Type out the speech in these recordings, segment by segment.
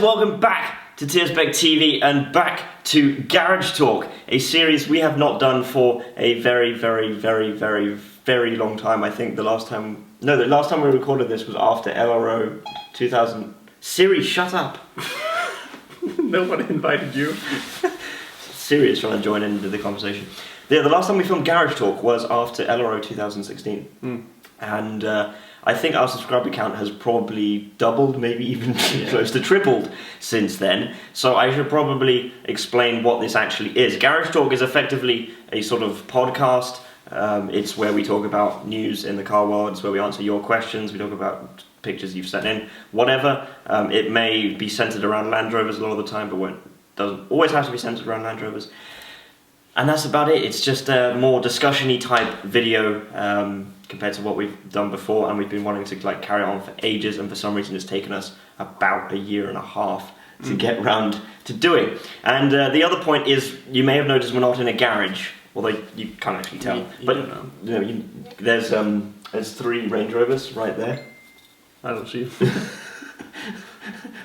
welcome back to TirsbaekTV and back to Garage Talk, a series we have not done for a very long time. I think the last time we recorded this was after LRO 2000. Siri, shut up! Nobody invited you. Siri is trying to join into the conversation. Yeah, the last time we filmed Garage Talk was after LRO 2016. And I think our subscriber count has probably doubled, maybe even close to tripled since then. So I should probably explain what this actually is. Garage Talk is effectively a sort of podcast. It's where we talk about news in the car world. It's where we answer your questions. We talk about pictures you've sent in, whatever. It may be centered around Land Rovers a lot of the time, but doesn't always have to be centered around Land Rovers. And that's about it. It's just a more discussion-y type video compared to what we've done before, and we've been wanting to carry on for ages, and for some reason it's taken us about a year and a half to get round to doing. And the other point is, you may have noticed we're not in a garage, although you can't actually tell. You but don't know. There's 3 Range Rovers right there. I don't see.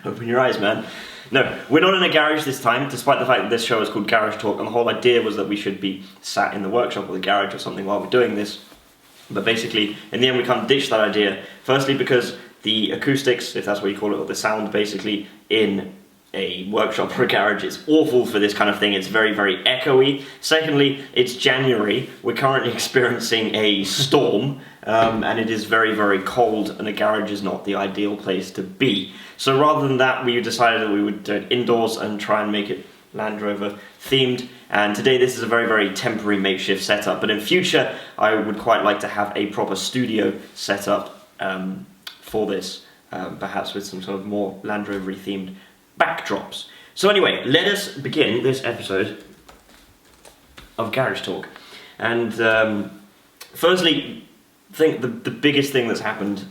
Open your eyes, man. No, we're not in a garage this time, despite the fact that this show is called Garage Talk, and the whole idea was that we should be sat in the workshop or the garage or something while we're doing this. But basically, in the end, we kind of ditched that idea. Firstly, because the acoustics, if that's what you call it, or the sound basically in a workshop or a garage is awful for this kind of thing. It's very echoey. Secondly, it's January. We're currently experiencing a storm, and it is very cold, and a garage is not the ideal place to be. So rather than that, we decided that we would do it indoors and try and make it Land Rover themed. And today this is a very temporary makeshift setup, but in future I would quite like to have a proper studio setup for this, perhaps with some sort of more Land Rover themed backdrops. So anyway, let us begin this episode of Garage Talk. And firstly, I think the biggest thing that's happened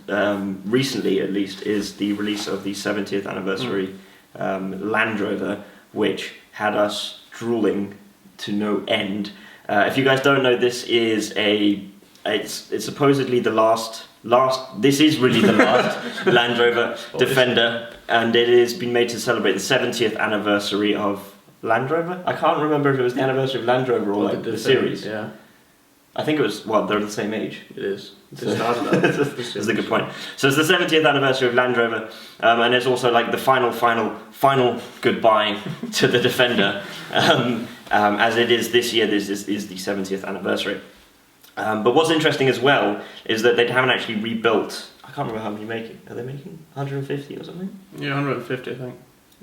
recently, at least, is the release of the 70th anniversary Land Rover, which had us drooling to no end. If you guys don't know, this is it's supposedly the last. This is really the last Land Rover Defender, and it has been made to celebrate the 70th anniversary of Land Rover. I can't remember if it was the anniversary of Land Rover or the series. Yeah. I think it was, they're the same age. It is. It started out. That's a good point. So it's the 70th anniversary of Land Rover, and it's also like the final goodbye to the Defender, as it is this year. This is the 70th anniversary. But what's interesting as well is that they haven't actually rebuilt. I can't remember how many making. Are they making 150 or something? Yeah, 150, I think.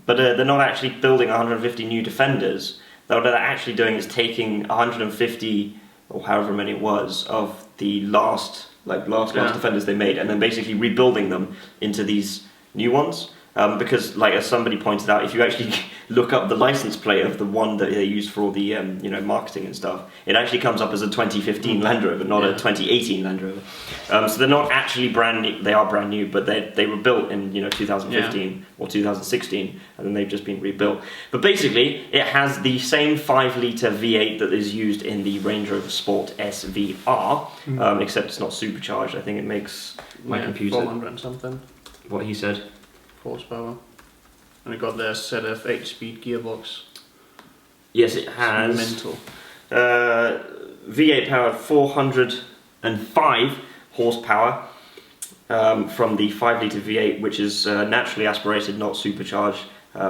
But they're not actually building 150 new Defenders. What they're actually doing is taking 150, or however many it was, of the last Defenders they made, and then basically rebuilding them into these new ones. Because, as somebody pointed out, if you actually look up the license plate of the one that they used for all the marketing and stuff, it actually comes up as a 2015 Land Rover, not a 2018 Land Rover. So they're not actually brand new. They are brand new, but they were built in 2015 or 2016, and then they've just been rebuilt. But basically, it has the same 5-litre V8 that is used in the Range Rover Sport SVR, except it's not supercharged. I think it makes my computer 400 and something. What he said. Horsepower, and it got their ZF 8-speed gearbox. Yes, it has. Mental. V8 powered 405 horsepower from the 5-litre V8, which is naturally aspirated, not supercharged.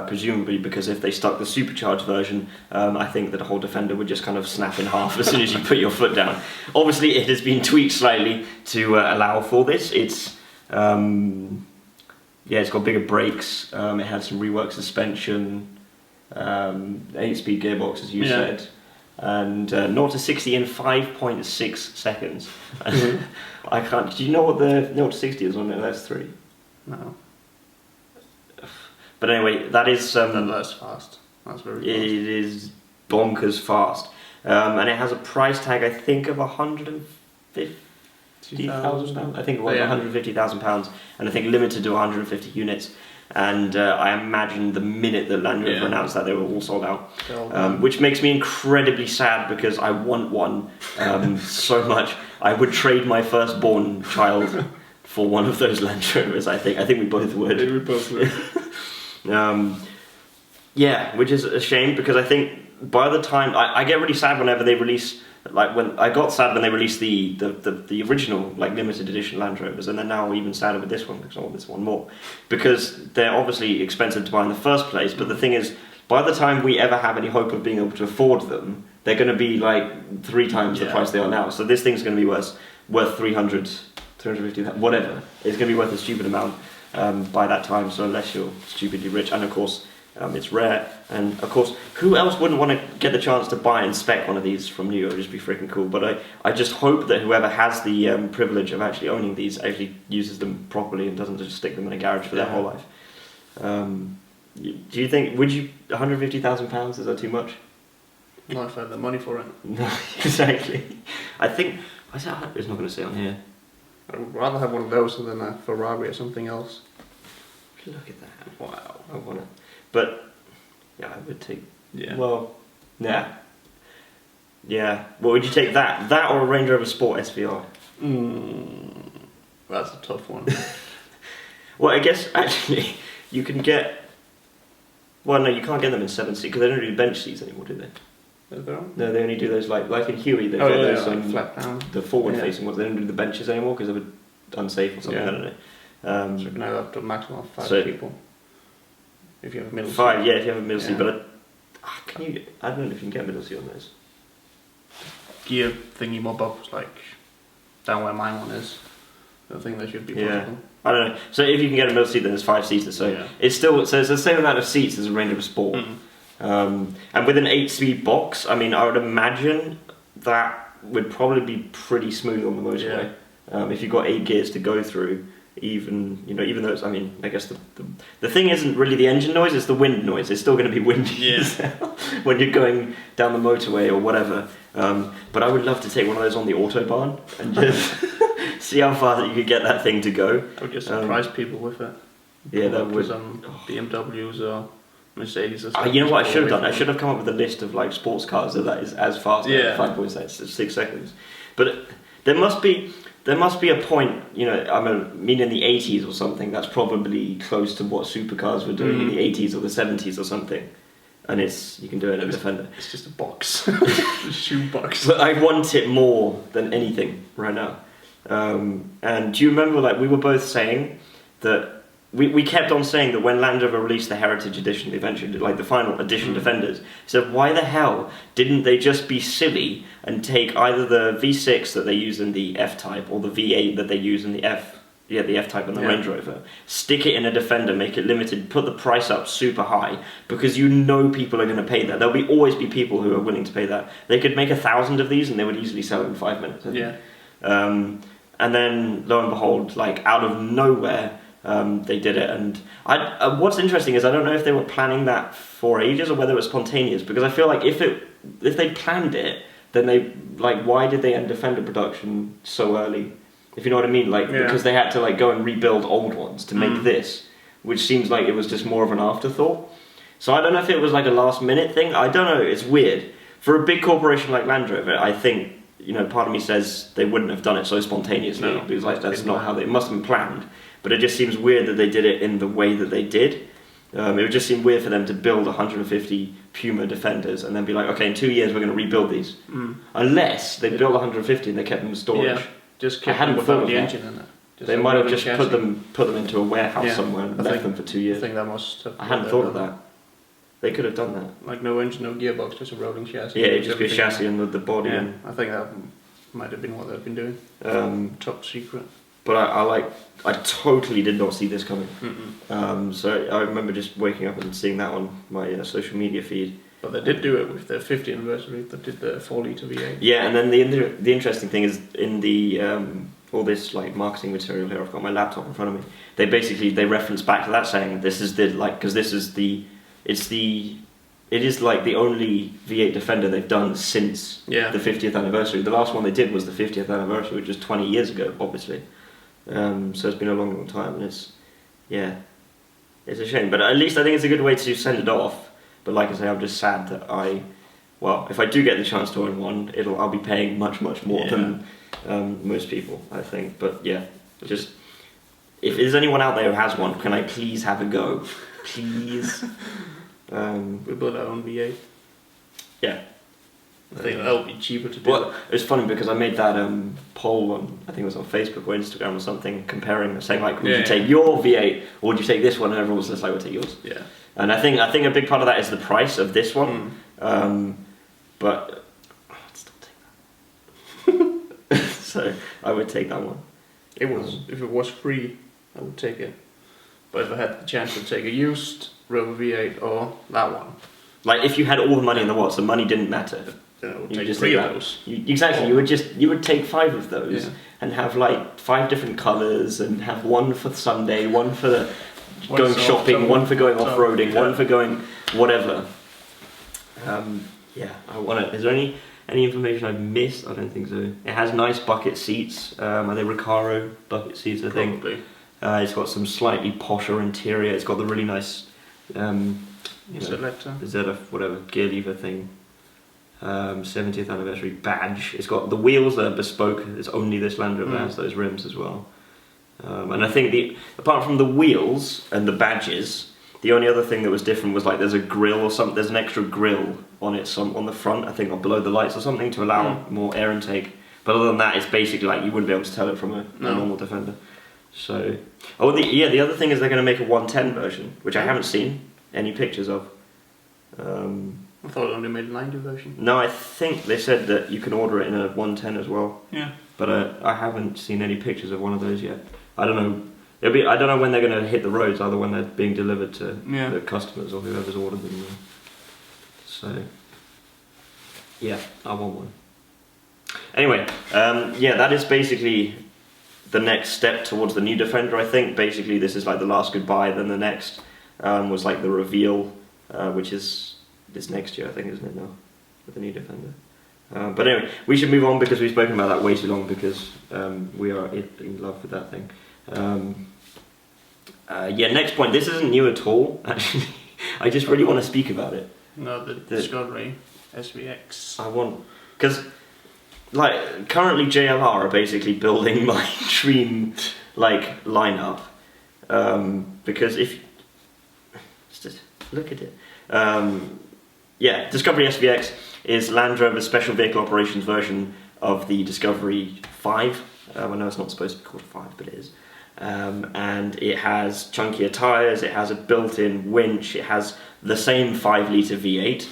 Presumably because if they stuck the supercharged version, I think that a whole Defender would just kind of snap in half as soon as you put your foot down. Obviously, it has been tweaked slightly to allow for this. It's it's got bigger brakes, it had some reworked suspension, 8-speed gearbox as you said, and 0 to 60 in 5.6 seconds. I can't, do you know what the 0 to 60 is on an LS3? No. But anyway, that is... that's fast. That's very fast. It is bonkers fast. And it has a price tag, I think, of £150,000. I think it was £150,000, and I think limited to 150 units. And I imagine the minute that Land Rover announced that, they were all sold out, which makes me incredibly sad because I want one so much. I would trade my firstborn child for one of those Land Rovers. I think we both would. We both would. Yeah, which is a shame because I think by the time I get really sad whenever they release, like when I got sad when they released the original like limited edition Land Rovers, and then now I'm even sadder with this one because I want this one more, because they're obviously expensive to buy in the first place. But the thing is, by the time we ever have any hope of being able to afford them, they're going to be like 3 times the price they are now. So this thing's going to be worth 300, 350, whatever. It's going to be worth a stupid amount by that time. So unless you're stupidly rich, and of course. It's rare, and of course, who else wouldn't want to get the chance to buy and spec one of these from new? It would just be freaking cool. But I just hope that whoever has the privilege of actually owning these actually uses them properly and doesn't just stick them in a garage for their whole life. Do you think, would you, £150,000, is that too much? Not if I had the money for it. No, exactly. I think, it's not going to say on here. I would rather have one of those than a Ferrari or something else. Look at that. Wow, I want it. But, yeah, I would take... Yeah. Well, yeah. Yeah. What would you take, that? That or a Range Rover Sport SVR? That's a tough one. Well, I guess, actually, you can get... Well, no, you can't get them in 7 seats, because they don't do bench seats anymore, do they? No, they only do those, like in Huey, they've got those... like flat down. The forward-facing ones. They don't do the benches anymore, because they were unsafe or something, I don't know. So you can have up to a maximum of 5 people. If you have a middle seat. 5, yeah, if you have a middle seat, but can you? I don't know if you can get a middle seat on those. Gear thingy mob up was like down where my one is. I think that should be possible. Yeah. I don't know. So if you can get a middle seat, then it's 5 seaters. So it's still, so it's the same amount of seats as a Range Rover Sport. And with an 8-speed box, I mean, I would imagine that would probably be pretty smooth on the motorway. If you've got 8 gears to go through. Even though it's, I mean, I guess the thing isn't really the engine noise, it's the wind noise. It's still going to be windy when you're going down the motorway or whatever. But I would love to take one of those on the Autobahn and just see how far that you could get that thing to go. I would just surprise people with it. Yeah, that would. BMWs or Mercedes or something. You know what I should have done? I should have come up with a list of like sports cars that is as fast as 5.6 seconds. But there must be a point, I mean in the 80s or something, that's probably close to what supercars were doing in the 80s or the 70s or something. And you can do it in a Defender. It's just a box. A shoe box. But I want it more than anything right now. And do you remember, like, we were both saying that, we kept on saying that when Land Rover released the Heritage Edition, eventually, like the final edition Defenders, so why the hell didn't they just be silly and take either the V6 that they use in the F-Type or the V8 that they use in the F-Type and the Range Rover, stick it in a Defender, make it limited, put the price up super high, because people are going to pay that. There'll always be people who are willing to pay that. They could make 1,000 of these and they would easily sell in 5 minutes. And then, lo and behold, like out of nowhere, they did it. And what's interesting is I don't know if they were planning that for ages or whether it was spontaneous, because I feel like if they planned it, then why did they end Defender production so early? If you know what I mean, because they had to go and rebuild old ones to make this, which seems like it was just more of an afterthought. So I don't know if it was like a last minute thing. I don't know. It's weird for a big corporation like Land Rover. I think part of me says they wouldn't have done it so spontaneously, because that's not how it must have been planned. But it just seems weird that they did it in the way that they did. It would just seem weird for them to build 150 Puma Defenders and then be like, okay, in 2 years we're going to rebuild these. Unless they built 150 and they kept them in storage. Yeah, just kept them without the engine in it. They might have just put them into a warehouse somewhere and left them for 2 years. I think that must have... I hadn't thought of that. They could have done that. Like no engine, no gearbox, just a rolling chassis. Yeah, it'd just be a chassis and the body. Yeah, I think that might have been what they've been doing. Top secret. But I totally did not see this coming. So I remember just waking up and seeing that on my social media feed. But they did do it with their 50th anniversary. They did the 4-litre V8. Yeah, and then the interesting thing is in the all this marketing material here. I've got my laptop in front of me. They reference back to that, saying this is because this is the only V8 Defender they've done since the 50th anniversary. The last one they did was the 50th anniversary, which was 20 years ago, obviously. So it's been a long, long time, and it's a shame. But at least I think it's a good way to send it off. But like I say, I'm just sad that if I do get the chance to own one, I'll be paying much, much more than most people, I think. But yeah, just if there's anyone out there who has one, can I please have a go? Please. We build our own V8. Yeah. I think that'll be cheaper to do. Well, it's funny because I made that poll on, I think it was on Facebook or Instagram or something, comparing, saying like, would you take your V8 or would you take this one? And everyone was just like, we'll take yours. Yeah. And I think a big part of that is the price of this one. But I'd still take that. So I would take that one. It was if it was free, I would take it. But if I had the chance to take a used Rover V8 or that one, like if you had all the money in the world, so money didn't matter. then I would You take just 3 take of that. those. Exactly, you would take 5 of those and have like 5 different colours and have one for Sunday, one for going shopping, one for going off-roading, one for going whatever. Yeah, I want to. Is there any information I've missed? I don't think so. It has nice bucket seats. Are they Recaro bucket seats? I think. Probably. It's got some slightly posher interior. It's got the really nice Selector. whatever gear lever thing. 70th anniversary badge. It's got the wheels that are bespoke. It's only this Land Rover has those rims as well. And I think apart from the wheels and the badges, the only other thing that was different was like there's a grill or something. There's an extra grill on it, on the front, I think, or below the lights or something to allow more air intake. But other than that, it's basically like you wouldn't be able to tell it from a normal Defender. So, the other thing is they're going to make a 110 version, which I haven't seen any pictures of. I thought it only made a 90 version. No, I think they said that you can order it in a 110 as well. Yeah. But I haven't seen any pictures of one of those yet. I don't know. I don't know when they're going to hit the roads, either when they're being delivered to the customers or whoever's ordered them. So, yeah, I want one. Anyway, that is basically the next step towards the new Defender, I think. Basically, this is like the last goodbye, then the next was like the reveal, which is this next year, I think, isn't it now, with the new Defender. But anyway, we should move on because we've spoken about that way too long because we are in love with that thing. Next point. This isn't new at all, actually. I just really want to speak about it. No, the Discovery SVX. I want... Because, like, currently JLR are basically building my dream, like, lineup. Because if... Just look at it. Discovery SVX is Land Rover's special vehicle operations version of the Discovery 5. I know it's not supposed to be called 5, but it is. And it has chunkier tyres, it has a built-in winch, it has the same 5-litre V8.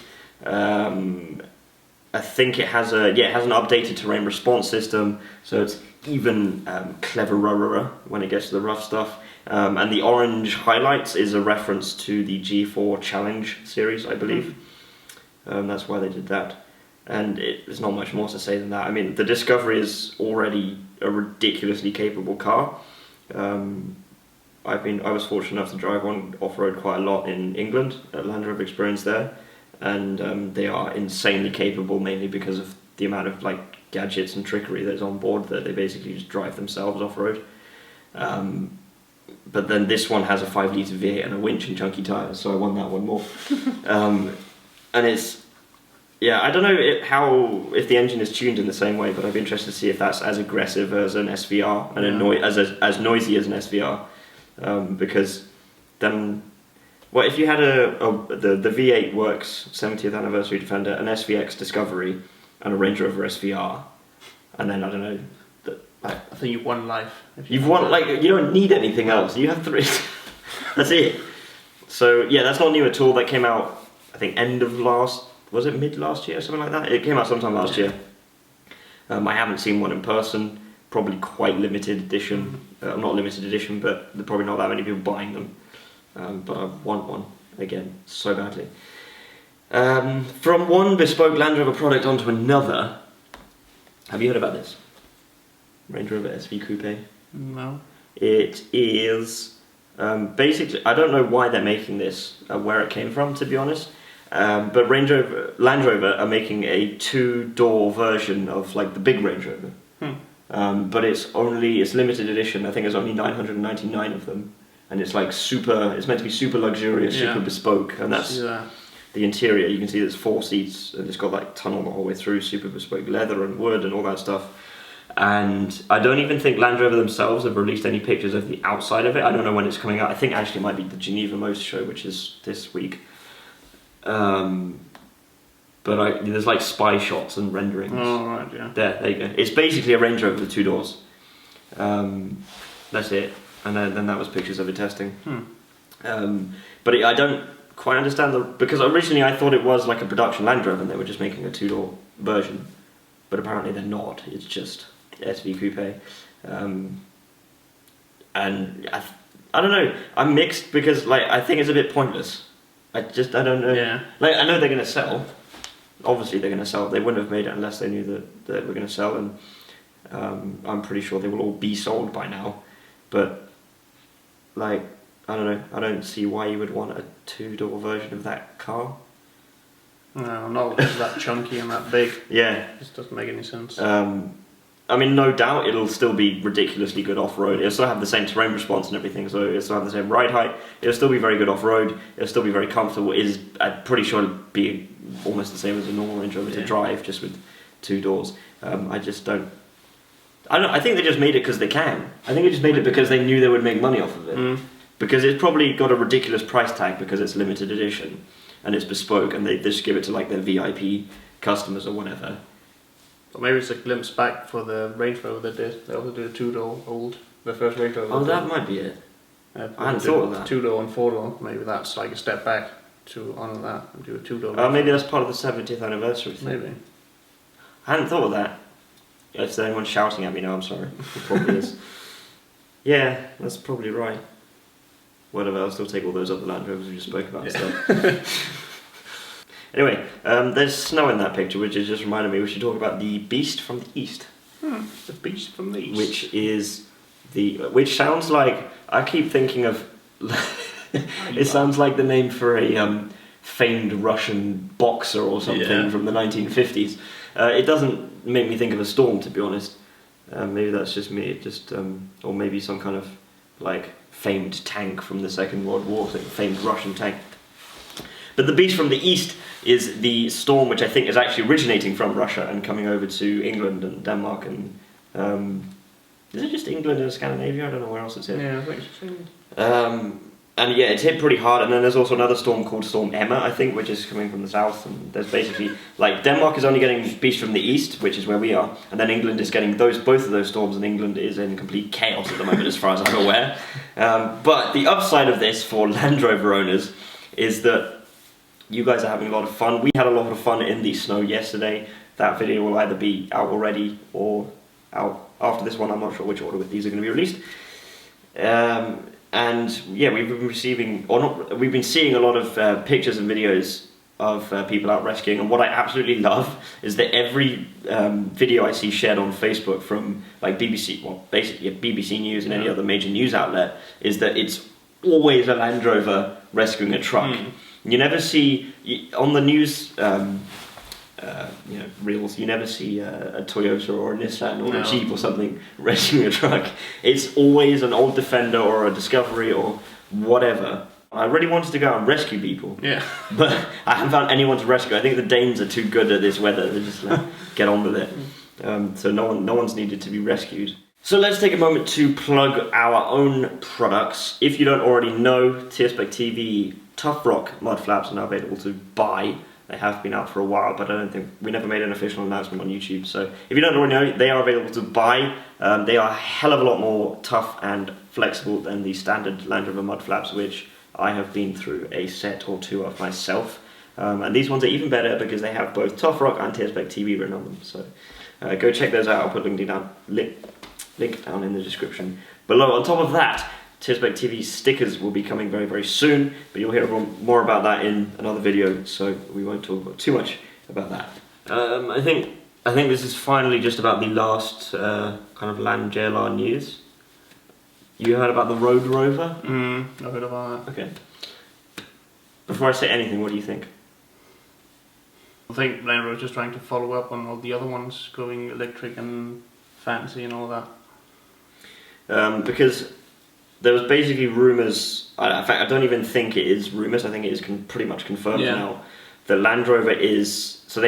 I think it has an updated terrain response system, so it's even cleverer when it gets to the rough stuff. And the orange highlights is a reference to the G4 Challenge series, I believe. That's why they did that. And there's not much more to say than that. I mean, the Discovery is already a ridiculously capable car. I was fortunate enough to drive one off-road quite a lot in England at Land Rover Experience there, and they are insanely capable, mainly because of the amount of like gadgets and trickery that's on board that they basically just drive themselves off-road. But then this one has a 5-litre V8 and a winch and chunky tyres, so I want that one more. And it's... Yeah, I don't know if the engine is tuned in the same way, but I'd be interested to see if that's as aggressive as an SVR and as noisy as an SVR. Because then, well, if you had the V8 Works 70th anniversary Defender, an SVX Discovery, and a Range Rover SVR, and then I don't know. I think you've won life. You've won, like, you don't need anything else. You have 3. That's it. So yeah, that's not new at all. That came out, I think, was it mid last year, something like that? It came out sometime last year. I haven't seen one in person, probably quite limited edition. Not limited edition, but there's probably not that many people buying them. But I want one, again, so badly. From one bespoke Land Rover product onto another, have you heard about this? Range Rover SV Coupe? No. It is, basically, I don't know why they're making this, where it came from, to be honest. But Land Rover are making a 2-door version of like the big Range Rover. But it's limited edition. I think there's only 999 of them, and it's like it's meant to be super luxurious, super bespoke, and that's the interior. You can see there's 4 seats, and it's got like tunnel the whole way through, super bespoke leather and wood and all that stuff. And I don't even think Land Rover themselves have released any pictures of the outside of it. I don't know when it's coming out. I think actually it might be the Geneva Motor Show, which is this week. But there's like spy shots and renderings. Oh, right, yeah. There you go. It's basically a Range Rover with 2 doors. That's it. And then that was pictures of it testing. But I don't quite understand because originally I thought it was like a production Land Rover and they were just making a 2-door version. But apparently they're not. It's just SV coupe. And I don't know. I'm mixed because like I think it's a bit pointless. I don't know. Yeah. Like I know they're gonna sell. Obviously they're gonna sell. They wouldn't have made it unless they knew that they were gonna sell, and I'm pretty sure they will all be sold by now. But like I don't know. I don't see why you would want a 2-door version of that car. No, not that chunky and that big. Yeah. It just doesn't make any sense. I mean, no doubt it'll still be ridiculously good off-road. It'll still have the same terrain response and everything, so it'll still have the same ride height. It'll still be very good off-road. It'll still be very comfortable. I'm pretty sure it'll be almost the same as a normal Range Rover to drive, just with 2 doors. I just don't... I think they just made it because they can. I think they just made it because they knew they would make money off of it. Because it's probably got a ridiculous price tag because it's limited edition and it's bespoke, and they just give it to like their VIP customers or whatever. Or maybe it's a glimpse back for the Range Rover they did. They also did a 2-door the first Range Rover. Oh, that might be it. I hadn't thought of that. 2-door and 4-door. Maybe that's like a step back to honour that and do a 2-door. Oh, maybe that's part of the 70th anniversary thing. Maybe. I hadn't thought of that. If there's anyone shouting at me now, I'm sorry. It probably is. Yeah, that's probably right. Whatever, I'll still take all those other Land Rovers we just spoke about and stuff. Anyway, there's snow in that picture, which has just reminded me we should talk about the Beast from the East. The Beast from the East. Which sounds like, I keep thinking of, it sounds like the name for a famed Russian boxer or something from the 1950s. It doesn't make me think of a Storm, to be honest. Maybe that's just me, or maybe some kind of like famed tank from the Second World War, famed Russian tank. But the Beast from the East is the Storm, which I think is actually originating from Russia and coming over to England and Denmark and is it just England and Scandinavia? I don't know where else it's hit. Yeah, I think so. And yeah, it's hit pretty hard. And then there's also another storm called Storm Emma, I think, which is coming from the south. And there's basically like Denmark is only getting Beast from the East, which is where we are, and then England is getting both of those storms, and England is in complete chaos at the moment, as far as I'm aware. But the upside of this for Land Rover owners is that you guys are having a lot of fun. We had a lot of fun in the snow yesterday. That video will either be out already or out after this one. I'm not sure which order these are going to be released. And yeah, we've been seeing a lot of pictures and videos of people out rescuing, and what I absolutely love is that every video I see shared on Facebook from like BBC, well basically BBC News and any other major news outlet, is that it's always a Land Rover rescuing a truck. You never see, on the news reels, you never see a Toyota or a Nissan or a Jeep or something rescuing a truck. It's always an old Defender or a Discovery or whatever. I really wanted to go out and rescue people, but I haven't found anyone to rescue. I think the Danes are too good at this weather. They just get on with it. So no one's needed to be rescued. So let's take a moment to plug our own products. If you don't already know, TirsbaekTV Tuff-Rok Mudflaps are now available to buy. They have been out for a while, but we never made an official announcement on YouTube. So if you don't already know, they are available to buy. They are a hell of a lot more tough and flexible than the standard Land Rover Mudflaps, which I have been through a set or two of myself. And these ones are even better because they have both Tuff-Rok and TirsbaekTV written on them. So go check those out. I'll put a link down in the description below. On top of that, TirsbaekTV stickers will be coming very, very soon, but you'll hear more about that in another video, so we won't talk about too much about that. I think this is finally just about the last kind of Land JLR news. You heard about the Land Rover? I heard about that. Okay. Before I say anything, what do you think? I think Land Rover's just trying to follow up on all the other ones, going electric and fancy and all that. Because there was basically rumours, in fact I don't even think it is rumours, I think it is pretty much confirmed now, that Land Rover is, so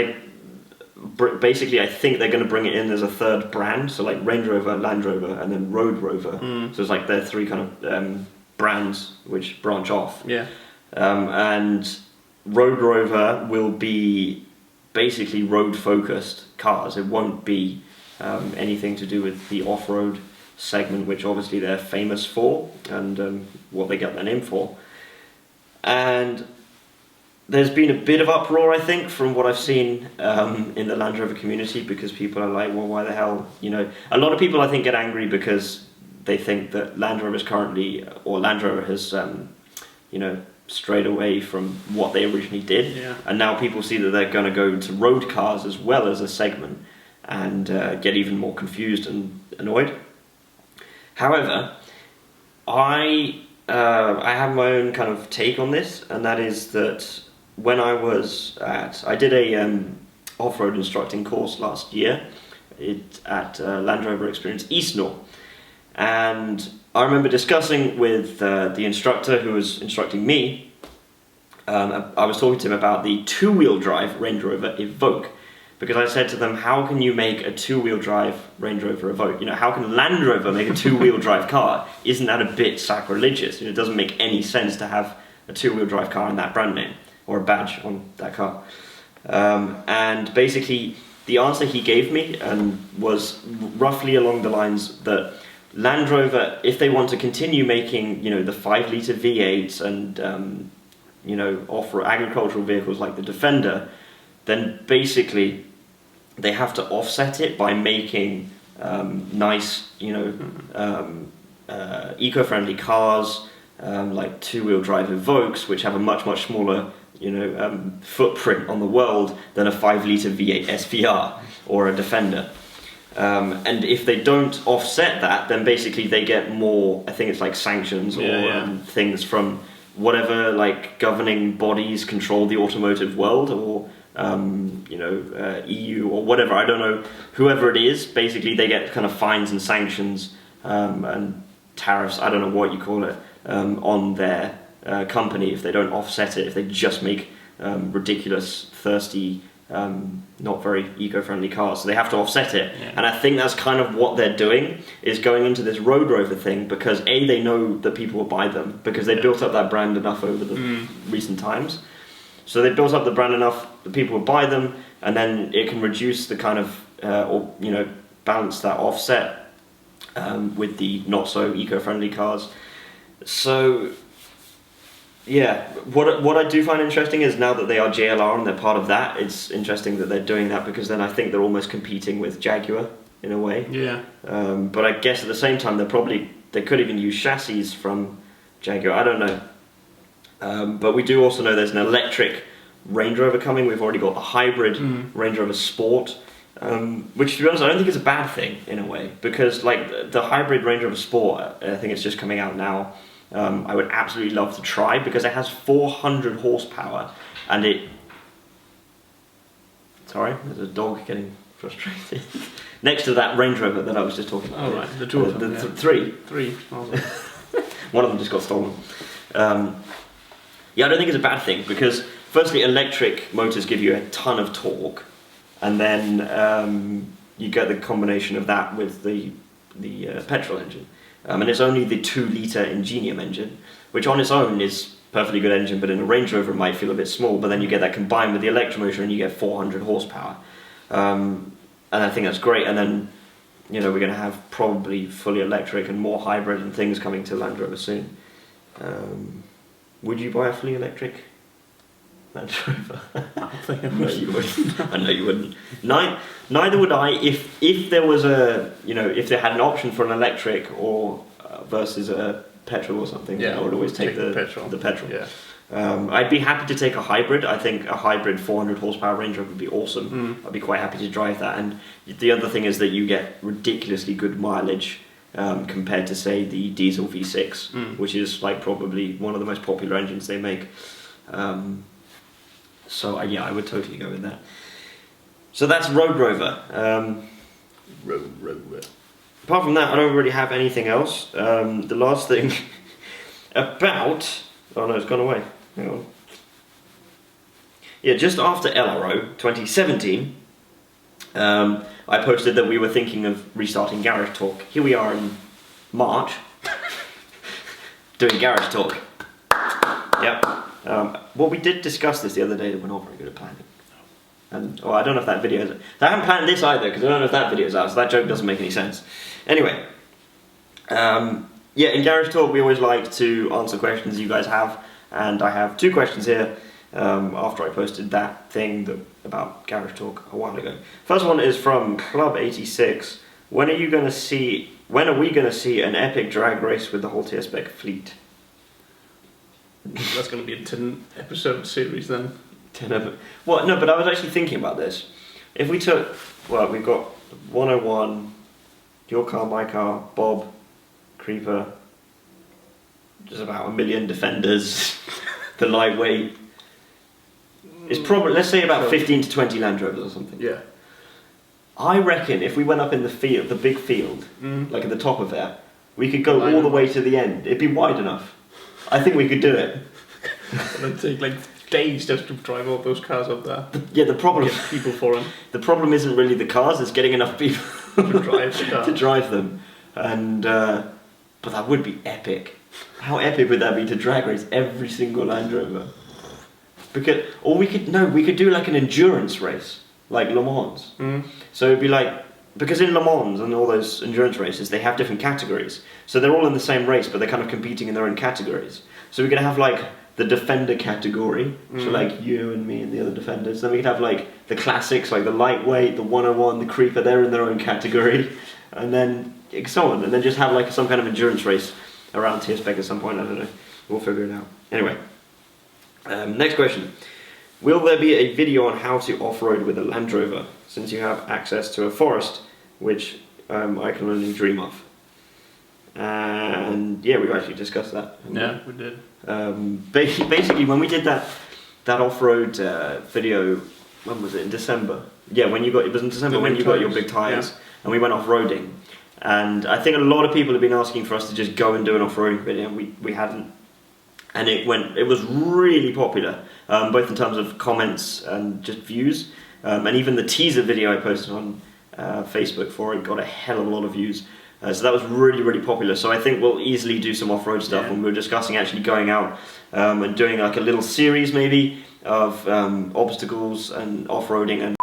basically I think they're going to bring it in as a third brand, so like Range Rover, Land Rover, and then Road Rover. So it's like they're three kind of brands which branch off. Yeah. And Road Rover will be basically road focused cars. It won't be anything to do with the off-road segment, which obviously they're famous for and what they get their name for. And there's been a bit of uproar, I think, from what I've seen in the Land Rover community, because people are like, well, why the hell, you know, a lot of people I think get angry because they think that Land Rover is currently, or Land Rover has, you know, strayed away from what they originally did, and now people see that they're going to go into road cars as well as a segment and get even more confused and annoyed. However, I have my own kind of take on this, and that is that when I did a off-road instructing course last year at Land Rover Experience Eastnor, and I remember discussing with the instructor who was instructing me. I was talking to him about the two-wheel drive Range Rover Evoque, because I said to them, how can you make a two-wheel drive Range Rover Evoque? You know, how can Land Rover make a two-wheel drive car? Isn't that a bit sacrilegious? You know, it doesn't make any sense to have a two-wheel drive car in that brand name, or a badge on that car. And basically, the answer he gave me was roughly along the lines that Land Rover, if they want to continue making, you know, the 5-litre V8s and, you know, offer agricultural vehicles like the Defender, then basically they have to offset it by making nice, you know, eco-friendly cars, like two-wheel drive Evoques, which have a much smaller, you know, footprint on the world than a 5-litre V8 SVR or a Defender. And if they don't offset that, then basically they get more, I think it's like sanctions or things from whatever like governing bodies control the automotive world, or you know, EU or whatever, I don't know, whoever it is, basically they get kind of fines and sanctions and tariffs, I don't know what you call it, on their company if they don't offset it, if they just make ridiculous, thirsty, not very eco-friendly cars, so they have to offset it. And I think that's kind of what they're doing, is going into this Road Rover thing, because A, they know that people will buy them, because they built up that brand enough over the recent times. So they built up the brand enough that people will buy them, and then it can reduce the kind of, or you know, balance that offset with the not so eco-friendly cars. So yeah, what I do find interesting is now that they are JLR and they're part of that, it's interesting that they're doing that, because then I think they're almost competing with Jaguar in a way. Yeah. But I guess at the same time they could even use chassis from Jaguar. I don't know. But we do also know there's an electric Range Rover coming. We've already got the hybrid Range Rover Sport, which to be honest I don't think is a bad thing in a way, because like the hybrid Range Rover Sport, I think it's just coming out now. I would absolutely love to try, because it has 400 horsepower and it... Sorry, there's a dog getting frustrated. Next to that Range Rover that I was just talking about. Oh right, the two of them. Three. Oh. One of them just got stolen. Yeah, I don't think it's a bad thing, because firstly electric motors give you a ton of torque, and then you get the combination of that with the petrol engine. And it's only the 2-litre Ingenium engine, which on its own is a perfectly good engine, but in a Range Rover it might feel a bit small, but then you get that combined with the electromotor and you get 400 horsepower. And I think that's great. And then, you know, we're going to have probably fully electric and more hybrid and things coming to Land Rover soon. Would you buy a fully electric Land Rover? I think I No, you wouldn't. I know you wouldn't. Neither would I if there was a, you know, if they had an option for an electric or versus a petrol or something. Yeah, I would always take the petrol. Yeah. I'd be happy to take a hybrid. I think a hybrid 400 horsepower Range Rover would be awesome. I'd be quite happy to drive that. And the other thing is that you get ridiculously good mileage compared to, say, the diesel V6, which is like probably one of the most popular engines they make. So yeah, I would totally go with that. So that's Road Rover. Road Rover. Apart from that, I don't really have anything else. The last thing about... Oh no, it's gone away. Hang on. Yeah, just after LRO 2017, I posted that we were thinking of restarting Garage Talk. Here we are in March, doing Garage Talk. Yep. Well, we did discuss this the other day, that we're not very good at planning. And I don't know if that video is... I haven't planned this either, because I don't know if that video is out, so that joke doesn't make any sense. Anyway, yeah, in Garage Talk we always like to answer questions you guys have, and I have 2 questions here after I posted that thing about Garage Talk a while ago. First one is from Club86. When are we going to see an epic drag race with the whole Tirsbaek fleet? That's going to be a 10-episode series then. 10 episodes. Well, no, but I was actually thinking about this. If we took, well, we've got 101, your car, my car, Bob, Creeper, just about 1 million defenders, the lightweight. It's probably, let's say about 15 to 20 Land Rovers or something. Yeah. I reckon if we went up in the field, the big field, like at the top of that, we could go all the way to the end. It'd be wide enough. I think we could do it. It'd take like days just to drive all those cars up there. Yeah, the problem... Get people for them. The problem isn't really the cars, it's getting enough people to drive the car. to drive them. And, but that would be epic. How epic would that be to drag race every single Land Rover? Because, or we could do like an endurance race, like Le Mans. So it'd be like, because in Le Mans and all those endurance races, they have different categories. So they're all in the same race, but they're kind of competing in their own categories. So we could have like the defender category, so like you and me and the other defenders. Then we could have like the classics, like the lightweight, the 101, the creeper, they're in their own category. And then so on. And then just have like some kind of endurance race around Tirsbaek at some point, I don't know. We'll figure it out. Anyway, next question. Will there be a video on how to off-road with a Land Rover, since you have access to a forest, which I can only dream of? And yeah, we've actually discussed that. Yeah, we did. Basically, when we did that off-road video, when was it? In December. Yeah, it was in December when you got your big tyres, and we went off-roading. And I think a lot of people have been asking for us to just go and do an off-roading video, and we hadn't. And it was really popular, both in terms of comments and just views. And even the teaser video I posted on Facebook for it got a hell of a lot of views. So that was really, really popular. So I think we'll easily do some off-road stuff, and we were discussing actually going out and doing like a little series maybe of obstacles and off-roading. And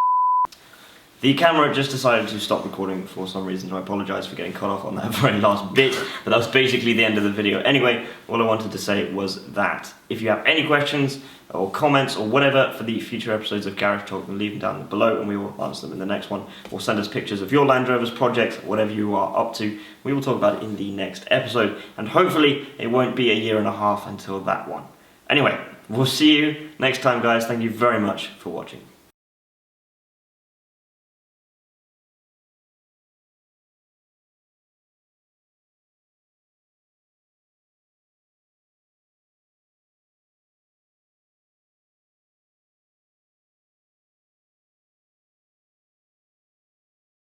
the camera just decided to stop recording for some reason, so I apologise for getting cut off on that very last bit, but that was basically the end of the video. Anyway, all I wanted to say was that if you have any questions or comments or whatever for the future episodes of Garage Talk, then leave them down below and we will answer them in the next one. Or send us pictures of your Land Rovers projects, whatever you are up to. We will talk about it in the next episode, and hopefully it won't be a year and a half until that one. Anyway, we'll see you next time, guys. Thank you very much for watching.